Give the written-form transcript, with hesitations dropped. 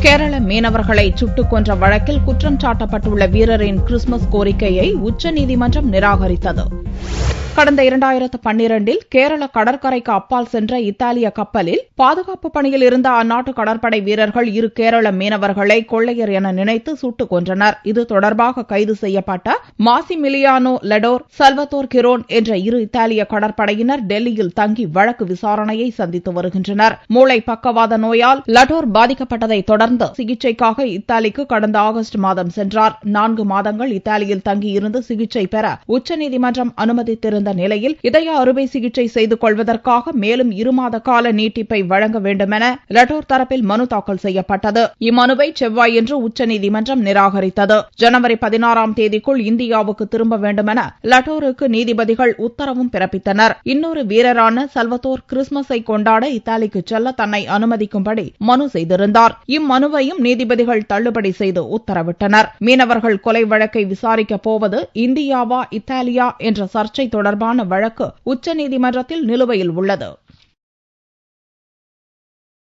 கேரள மீனவர்களை சுட்டுக் கொன்ற வழக்கில் குற்றம் சாட்டப்பட்டுள்ள வீரரின் கிறிஸ்துமஸ் கோரிக்கையை உச்சநீதிமன்றம் நிராகரித்தது. கடந்த 2012இல் கேரள கடற்கரைக்கு அப்பால் சென்ற இத்தாலிய கப்பலில் பாதுகாப்பு பணியில் இருந்த அந்நாட்டு கடற்படை வீரர்கள் இரு கேரள மீனவர்களை கொள்ளையர் என நினைத்து சுட்டுக் கொன்றனர். இது தொடர்பாக கைது செய்யப்பட்ட மாசிமிலியானோ லடோர், சல்வத்தோர் கிரோன் என்ற இரு இத்தாலிய கடற்படையினர் டெல்லியில் தங்கி வழக்கு விசாரணையை சந்தித்து வருகின்றனர். மூளை பக்கவாத நோயால் லடோர் பாதிக்கப்பட்டதை தொடர்ந்து சிகிச்சைக்காக இத்தாலிக்கு கடந்த ஆகஸ்ட் மாதம் சென்றார். 4 மாதங்கள் இத்தாலியில் தங்கியிருந்து சிகிச்சை பெற உச்சநீதிமன்றம் அனுமதித்திருந்த நிலையில் இதய அறுவை சிகிச்சை செய்து கொள்வதற்காக மேலும் 2 மாத கால நீட்டிப்பை வழங்க வேண்டுமென லடோர் தரப்பில் மனு தாக்கல் செய்யப்பட்டது. இம்மனுவை செவ்வாயன்று உச்சநீதிமன்றம் நிராகரித்தது. ஜனவரி 16ஆம் தேதிக்குள் இந்தியாவுக்கு திரும்ப வேண்டுமென லடோருக்கு நீதிபதிகள் உத்தரவும் பிறப்பித்தனர். இன்னொரு வீரரான சல்வத்தோர் கிறிஸ்துமஸை கொண்டாட இத்தாலிக்கு செல்ல தன்னை அனுமதிக்கும்படி மனு செய்திருந்தார். இம்மனுவையும் நீதிபதிகள் தள்ளுபடி செய்து உத்தரவிட்டனர். மீனவர்கள் கொலை வழக்கை விசாரிக்கப் போவது இந்தியாவா இத்தாலியா என்ற சர்ச்சை தொடர்பான வழக்கு உச்சநீதிமன்றத்தில் நிலுவையில் உள்ளது.